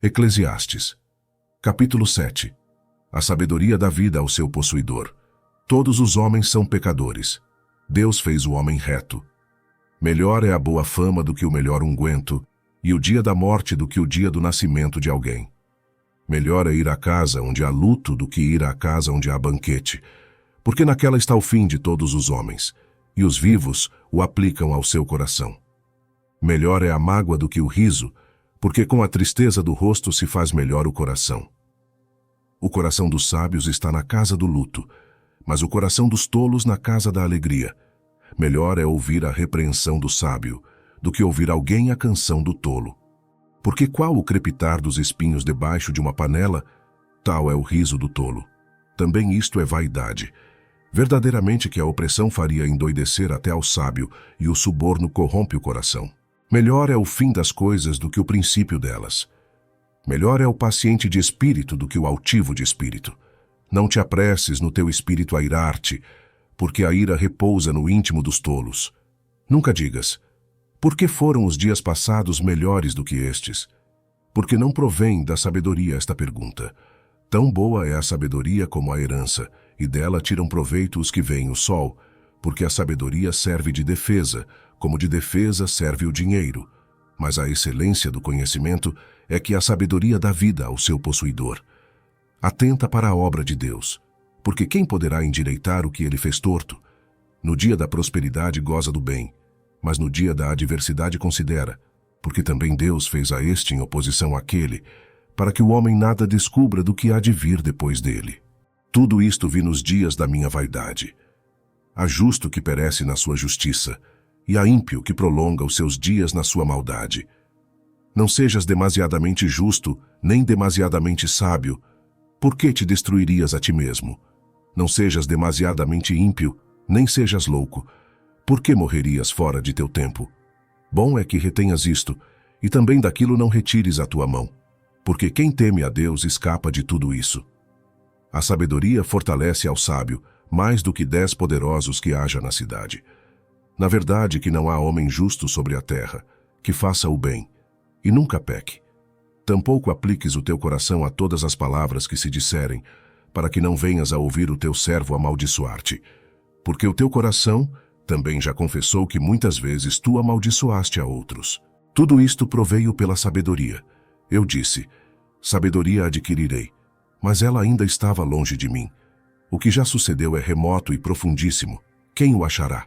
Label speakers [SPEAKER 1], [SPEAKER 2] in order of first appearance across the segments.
[SPEAKER 1] Eclesiastes. Capítulo 7. A sabedoria dá vida ao seu possuidor. Todos os homens são pecadores. Deus fez o homem reto. Melhor é a boa fama do que o melhor unguento, e o dia da morte do que o dia do nascimento de alguém. Melhor é ir à casa onde há luto do que ir à casa onde há banquete, porque naquela está o fim de todos os homens, e os vivos o aplicam ao seu coração. Melhor é a mágoa do que o riso, porque com a tristeza do rosto se faz melhor o coração. O coração dos sábios está na casa do luto, mas o coração dos tolos na casa da alegria. Melhor é ouvir a repreensão do sábio, do que ouvir alguém a canção do tolo. Porque qual o crepitar dos espinhos debaixo de uma panela, tal é o riso do tolo. Também isto é vaidade. Verdadeiramente que a opressão faria endoidecer até ao sábio, e o suborno corrompe o coração. Melhor é o fim das coisas do que o princípio delas. Melhor é o paciente de espírito do que o altivo de espírito. Não te apresses no teu espírito a irar-te, porque a ira repousa no íntimo dos tolos. Nunca digas, por que foram os dias passados melhores do que estes? Porque não provém da sabedoria esta pergunta. Tão boa é a sabedoria como a herança, e dela tiram proveito os que veem o sol, porque a sabedoria serve de defesa, como de defesa serve o dinheiro. Mas a excelência do conhecimento é que a sabedoria dá vida ao seu possuidor. Atenta para a obra de Deus, porque quem poderá endireitar o que ele fez torto? No dia da prosperidade goza do bem, mas no dia da adversidade considera, porque também Deus fez a este em oposição àquele, para que o homem nada descubra do que há de vir depois dele. Tudo isto vi nos dias da minha vaidade. Há justo que perece na sua justiça, e há ímpio que prolonga os seus dias na sua maldade. Não sejas demasiadamente justo, nem demasiadamente sábio, por que te destruirias a ti mesmo? Não sejas demasiadamente ímpio, nem sejas louco, por que morrerias fora de teu tempo? Bom é que retenhas isto, e também daquilo não retires a tua mão, porque quem teme a Deus escapa de tudo isso. A sabedoria fortalece ao sábio, mais do que 10 poderosos que haja na cidade. Na verdade que não há homem justo sobre a terra, que faça o bem, e nunca peque. Tampouco apliques o teu coração a todas as palavras que se disserem, para que não venhas a ouvir o teu servo amaldiçoar-te. Porque o teu coração também já confessou que muitas vezes tu amaldiçoaste a outros. Tudo isto proveio pela sabedoria. Eu disse, sabedoria adquirirei, mas ela ainda estava longe de mim. O que já sucedeu é remoto e profundíssimo. Quem o achará?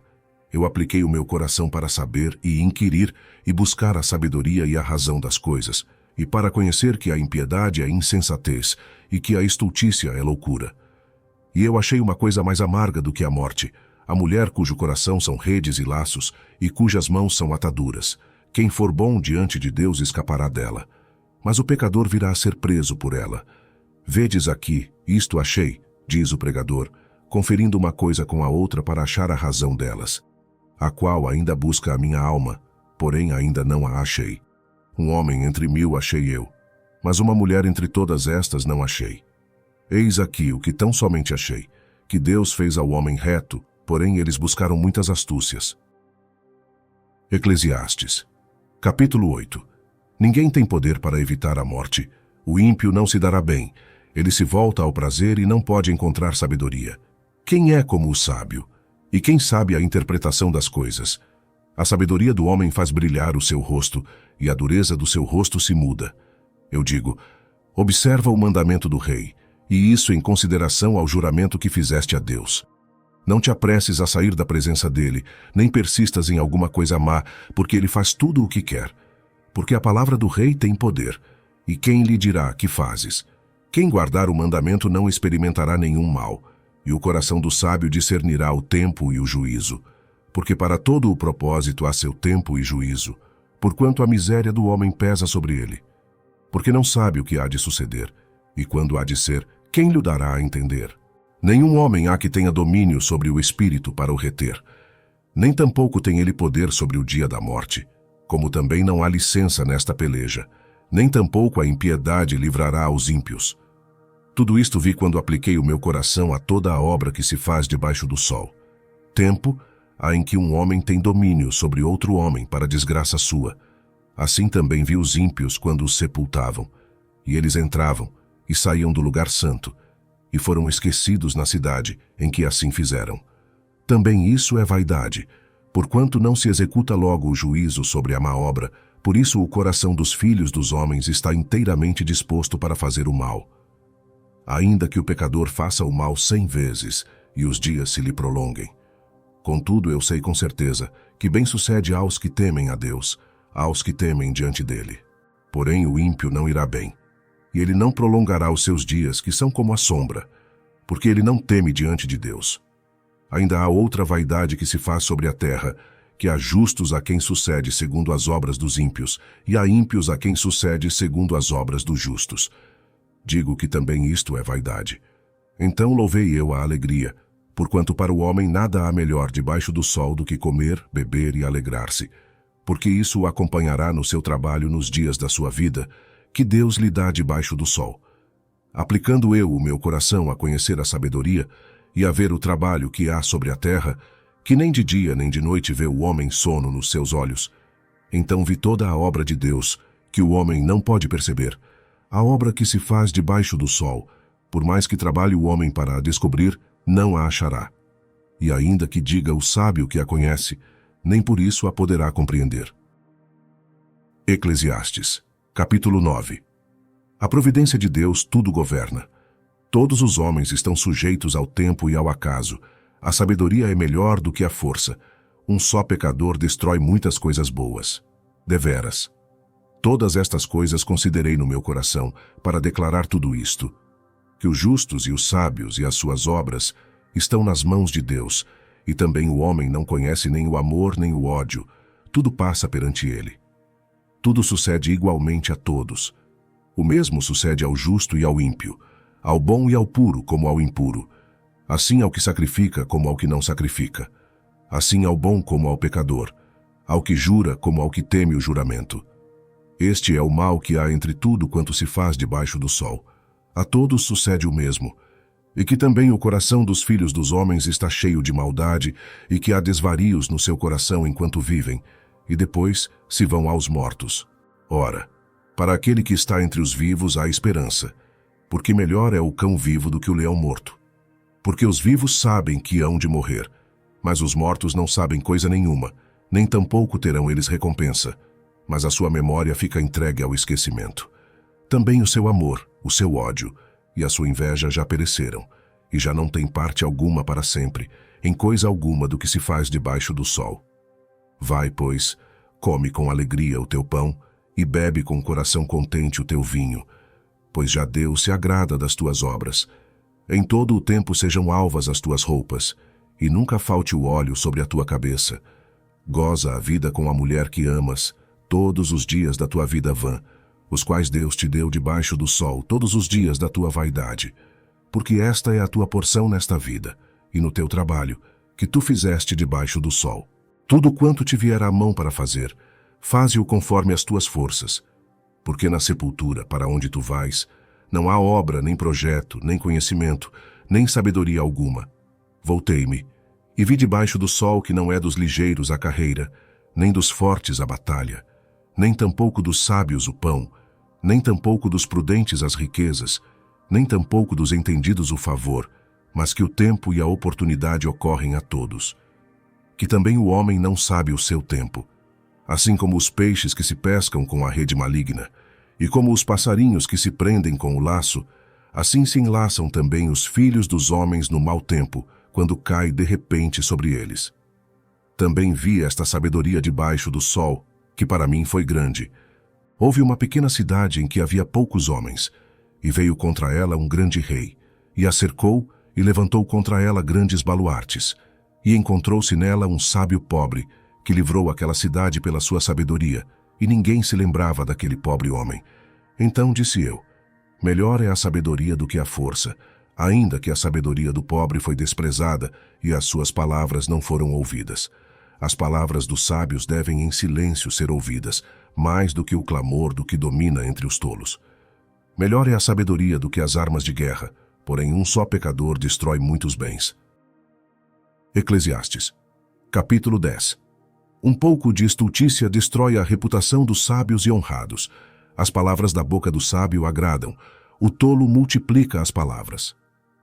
[SPEAKER 1] Eu apliquei o meu coração para saber e inquirir e buscar a sabedoria e a razão das coisas, e para conhecer que a impiedade é insensatez e que a estultícia é loucura. E eu achei uma coisa mais amarga do que a morte, a mulher cujo coração são redes e laços e cujas mãos são ataduras. Quem for bom diante de Deus escapará dela, mas o pecador virá a ser preso por ela. Vedes aqui, isto achei, diz o pregador, conferindo uma coisa com a outra para achar a razão delas, a qual ainda busca a minha alma, porém ainda não a achei. Um homem entre 1000 achei eu, mas uma mulher entre todas estas não achei. Eis aqui o que tão somente achei, que Deus fez ao homem reto, porém eles buscaram muitas astúcias. Eclesiastes. Capítulo 8. Ninguém tem poder para evitar a morte. O ímpio não se dará bem. Ele se volta ao prazer e não pode encontrar sabedoria. Quem é como o sábio? E quem sabe a interpretação das coisas? A sabedoria do homem faz brilhar o seu rosto, e a dureza do seu rosto se muda. Eu digo, observa o mandamento do rei, e isso em consideração ao juramento que fizeste a Deus. Não te apresses a sair da presença dele, nem persistas em alguma coisa má, porque ele faz tudo o que quer. Porque a palavra do rei tem poder, e quem lhe dirá que fazes? Quem guardar o mandamento não experimentará nenhum mal, e o coração do sábio discernirá o tempo e o juízo. Porque para todo o propósito há seu tempo e juízo, porquanto a miséria do homem pesa sobre ele. Porque não sabe o que há de suceder, e quando há de ser, quem lhe dará a entender? Nenhum homem há que tenha domínio sobre o espírito para o reter. Nem tampouco tem ele poder sobre o dia da morte, como também não há licença nesta peleja, nem tampouco a impiedade livrará os ímpios. Tudo isto vi quando apliquei o meu coração a toda a obra que se faz debaixo do sol. Tempo há em que um homem tem domínio sobre outro homem para desgraça sua. Assim também vi os ímpios quando os sepultavam. E eles entravam e saíam do lugar santo, e foram esquecidos na cidade em que assim fizeram. Também isso é vaidade, porquanto não se executa logo o juízo sobre a má obra, por isso o coração dos filhos dos homens está inteiramente disposto para fazer o mal. Ainda que o pecador faça o mal 100 vezes, e os dias se lhe prolonguem. Contudo, eu sei com certeza que bem sucede aos que temem a Deus, aos que temem diante dele. Porém o ímpio não irá bem, e ele não prolongará os seus dias, que são como a sombra, porque ele não teme diante de Deus. Ainda há outra vaidade que se faz sobre a terra, que há justos a quem sucede segundo as obras dos ímpios, e há ímpios a quem sucede segundo as obras dos justos. Digo que também isto é vaidade. Então louvei eu a alegria, porquanto para o homem nada há melhor debaixo do sol do que comer, beber e alegrar-se, porque isso o acompanhará no seu trabalho nos dias da sua vida, que Deus lhe dá debaixo do sol. Aplicando eu o meu coração a conhecer a sabedoria e a ver o trabalho que há sobre a terra, que nem de dia nem de noite vê o homem sono nos seus olhos, então vi toda a obra de Deus, que o homem não pode perceber, a obra que se faz debaixo do sol, por mais que trabalhe o homem para a descobrir, não a achará. E ainda que diga o sábio que a conhece, nem por isso a poderá compreender. Eclesiastes, capítulo 9. A providência de Deus tudo governa. Todos os homens estão sujeitos ao tempo e ao acaso. A sabedoria é melhor do que a força. Um só pecador destrói muitas coisas boas. Deveras. Todas estas coisas considerei no meu coração para declarar tudo isto, que os justos e os sábios e as suas obras estão nas mãos de Deus, e também o homem não conhece nem o amor nem o ódio, tudo passa perante ele. Tudo sucede igualmente a todos. O mesmo sucede ao justo e ao ímpio, ao bom e ao puro como ao impuro, assim ao que sacrifica como ao que não sacrifica, assim ao bom como ao pecador, ao que jura como ao que teme o juramento. Este é o mal que há entre tudo quanto se faz debaixo do sol. A todos sucede o mesmo, e que também o coração dos filhos dos homens está cheio de maldade, e que há desvarios no seu coração enquanto vivem, e depois se vão aos mortos. Ora, para aquele que está entre os vivos há esperança, porque melhor é o cão vivo do que o leão morto. Porque os vivos sabem que hão de morrer, mas os mortos não sabem coisa nenhuma, nem tampouco terão eles recompensa, mas a sua memória fica entregue ao esquecimento. Também o seu amor, o seu ódio e a sua inveja já pereceram, e já não tem parte alguma para sempre, em coisa alguma do que se faz debaixo do sol. Vai, pois, come com alegria o teu pão, e bebe com coração contente o teu vinho, pois já Deus se agrada das tuas obras. Em todo o tempo sejam alvas as tuas roupas, e nunca falte o óleo sobre a tua cabeça. Goza a vida com a mulher que amas, todos os dias da tua vida vã, os quais Deus te deu debaixo do sol todos os dias da tua vaidade, porque esta é a tua porção nesta vida, e no teu trabalho, que tu fizeste debaixo do sol. Tudo quanto te vier à mão para fazer, faze-o conforme as tuas forças, porque na sepultura, para onde tu vais, não há obra, nem projeto, nem conhecimento, nem sabedoria alguma. Voltei-me, e vi debaixo do sol que não é dos ligeiros a carreira, nem dos fortes a batalha, nem tampouco dos sábios o pão, nem tampouco dos prudentes as riquezas, nem tampouco dos entendidos o favor, mas que o tempo e a oportunidade ocorrem a todos. Que também o homem não sabe o seu tempo, assim como os peixes que se pescam com a rede maligna, e como os passarinhos que se prendem com o laço, assim se enlaçam também os filhos dos homens no mau tempo, quando cai de repente sobre eles. Também vi esta sabedoria debaixo do sol, que para mim foi grande. Houve uma pequena cidade em que havia poucos homens, e veio contra ela um grande rei, e a cercou e levantou contra ela grandes baluartes, e encontrou-se nela um sábio pobre, que livrou aquela cidade pela sua sabedoria, e ninguém se lembrava daquele pobre homem. Então disse eu, melhor é a sabedoria do que a força, ainda que a sabedoria do pobre foi desprezada e as suas palavras não foram ouvidas. As palavras dos sábios devem em silêncio ser ouvidas, mais do que o clamor do que domina entre os tolos. Melhor é a sabedoria do que as armas de guerra, porém um só pecador destrói muitos bens. Eclesiastes, capítulo 10. Um pouco de estultícia destrói a reputação dos sábios e honrados. As palavras da boca do sábio agradam, o tolo multiplica as palavras.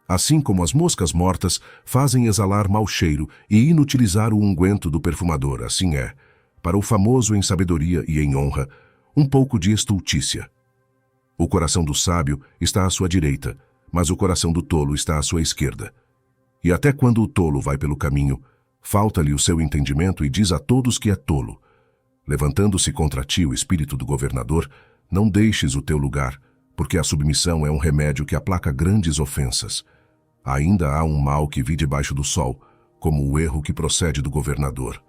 [SPEAKER 1] Assim como as moscas mortas fazem exalar mau cheiro e inutilizar o unguento do perfumador, assim é, para o famoso em sabedoria e em honra, um pouco de estultícia. O coração do sábio está à sua direita, mas o coração do tolo está à sua esquerda. E até quando o tolo vai pelo caminho, falta-lhe o seu entendimento e diz a todos que é tolo. Levantando-se contra ti o espírito do governador, não deixes o teu lugar, porque a submissão é um remédio que aplaca grandes ofensas. Ainda há um mal que vi debaixo do sol, como o erro que procede do governador.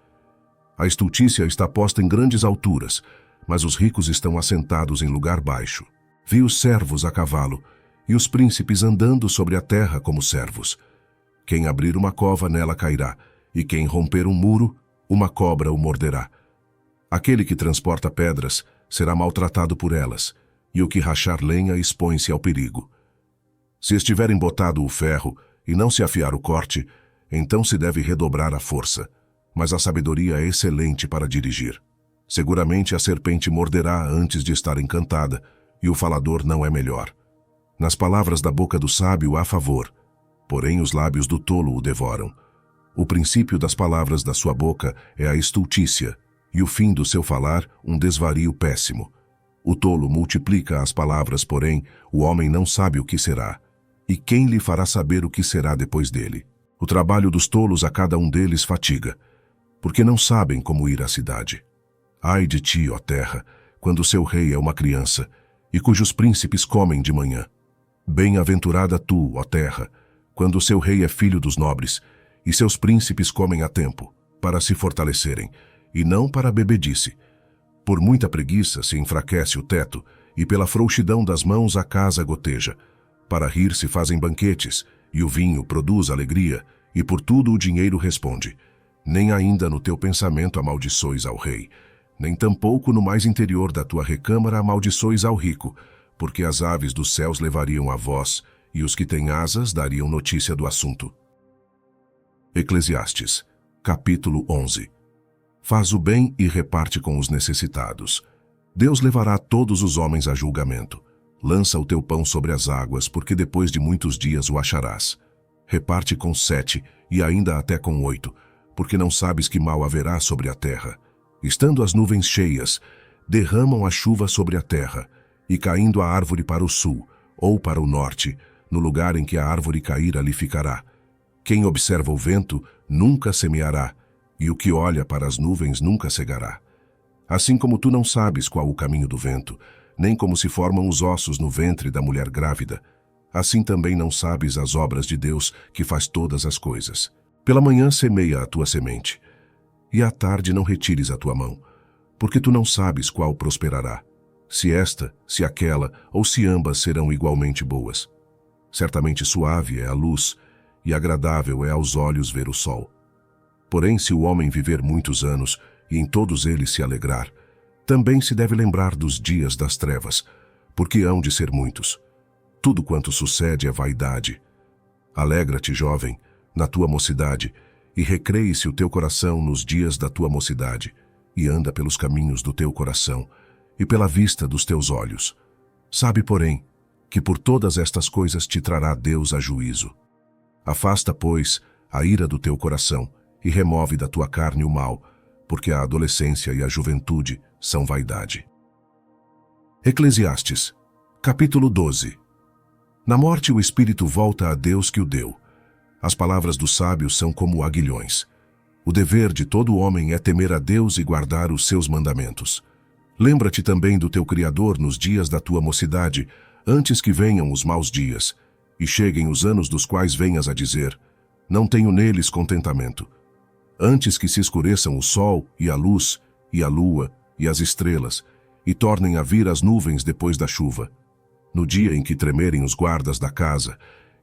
[SPEAKER 1] A estultícia está posta em grandes alturas, mas os ricos estão assentados em lugar baixo. Vi os servos a cavalo, e os príncipes andando sobre a terra como servos. Quem abrir uma cova nela cairá, e quem romper um muro, uma cobra o morderá. Aquele que transporta pedras será maltratado por elas, e o que rachar lenha expõe-se ao perigo. Se estiver embotado o ferro e não se afiar o corte, então se deve redobrar a força, mas a sabedoria é excelente para dirigir. Seguramente a serpente morderá antes de estar encantada, e o falador não é melhor. Nas palavras da boca do sábio há favor, porém os lábios do tolo o devoram. O princípio das palavras da sua boca é a estultícia, e o fim do seu falar um desvario péssimo. O tolo multiplica as palavras, porém o homem não sabe o que será. E quem lhe fará saber o que será depois dele? O trabalho dos tolos a cada um deles fatiga, porque não sabem como ir à cidade. Ai de ti, ó terra, quando seu rei é uma criança, e cujos príncipes comem de manhã. Bem-aventurada tu, ó terra, quando seu rei é filho dos nobres, e seus príncipes comem a tempo, para se fortalecerem, e não para a bebedice. Por muita preguiça se enfraquece o teto, e pela frouxidão das mãos a casa goteja. Para rir se fazem banquetes, e o vinho produz alegria, e por tudo o dinheiro responde. Nem ainda no teu pensamento amaldiçoes ao rei, nem tampouco no mais interior da tua recâmara amaldiçoes ao rico, porque as aves dos céus levariam a voz, e os que têm asas dariam notícia do assunto. Eclesiastes, capítulo 11. Faz o bem e reparte com os necessitados. Deus levará todos os homens a julgamento. Lança o teu pão sobre as águas, porque depois de muitos dias o acharás. Reparte com 7, e ainda até com 8, porque não sabes que mal haverá sobre a terra. Estando as nuvens cheias, derramam a chuva sobre a terra, e caindo a árvore para o sul, ou para o norte, no lugar em que a árvore cair ali ficará. Quem observa o vento nunca semeará, e o que olha para as nuvens nunca cegará. Assim como tu não sabes qual o caminho do vento, nem como se formam os ossos no ventre da mulher grávida, assim também não sabes as obras de Deus que faz todas as coisas. Pela manhã semeia a tua semente, e à tarde não retires a tua mão, porque tu não sabes qual prosperará, se esta, se aquela, ou se ambas serão igualmente boas. Certamente suave é a luz, e agradável é aos olhos ver o sol. Porém, se o homem viver muitos anos, e em todos eles se alegrar, também se deve lembrar dos dias das trevas, porque hão de ser muitos. Tudo quanto sucede é vaidade. Alegra-te, jovem, na tua mocidade, e recreie-se o teu coração nos dias da tua mocidade, e anda pelos caminhos do teu coração, e pela vista dos teus olhos. Sabe, porém, que por todas estas coisas te trará Deus a juízo. Afasta, pois, a ira do teu coração, e remove da tua carne o mal, porque a adolescência e a juventude são vaidade. Eclesiastes, capítulo 12. Na morte o espírito volta a Deus que o deu. As palavras dos sábios são como aguilhões. O dever de todo homem é temer a Deus e guardar os seus mandamentos. Lembra-te também do teu Criador nos dias da tua mocidade, antes que venham os maus dias, e cheguem os anos dos quais venhas a dizer, não tenho neles contentamento. Antes que se escureçam o sol e a luz, e a lua, e as estrelas, e tornem a vir as nuvens depois da chuva. No dia em que tremerem os guardas da casa,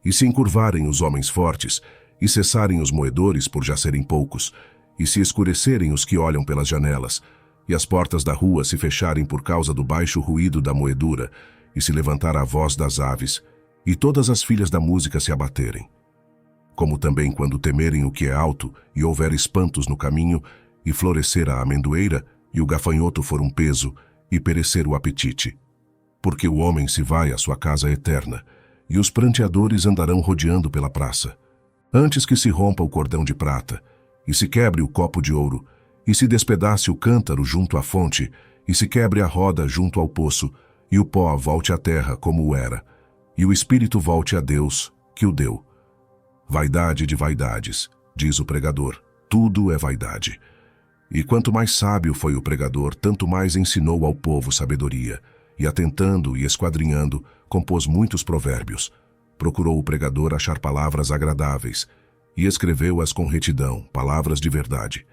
[SPEAKER 1] e se encurvarem os homens fortes, e cessarem os moedores por já serem poucos, e se escurecerem os que olham pelas janelas, e as portas da rua se fecharem por causa do baixo ruído da moedura, e se levantar a voz das aves, e todas as filhas da música se abaterem. Como também quando temerem o que é alto, e houver espantos no caminho, e florescer a amendoeira, e o gafanhoto for um peso, e perecer o apetite. porque o homem se vai à sua casa eterna, e os pranteadores andarão rodeando pela praça. Antes que se rompa o cordão de prata, e se quebre o copo de ouro, e se despedace o cântaro junto à fonte, e se quebre a roda junto ao poço, e o pó volte à terra como o era, e o espírito volte a Deus, que o deu. Vaidade de vaidades, diz o pregador, tudo é vaidade. E quanto mais sábio foi o pregador, tanto mais ensinou ao povo sabedoria, e atentando e esquadrinhando, compôs muitos provérbios. Procurou o pregador achar palavras agradáveis, e escreveu-as com retidão, palavras de verdade.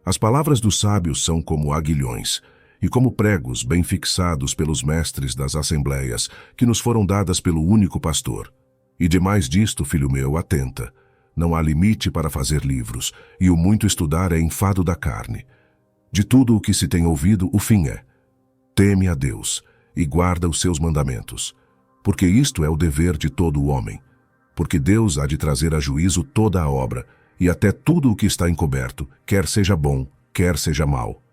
[SPEAKER 1] As palavras dos sábios são como aguilhões, e como pregos bem fixados pelos mestres das assembleias, que nos foram dadas pelo único pastor. E demais disto, filho meu, atenta. Não há limite para fazer livros, e o muito estudar é enfado da carne. De tudo o que se tem ouvido, o fim é: teme a Deus, e guarda os seus mandamentos. Porque isto é o dever de todo o homem. Porque Deus há de trazer a juízo toda a obra, e até tudo o que está encoberto, quer seja bom, quer seja mau.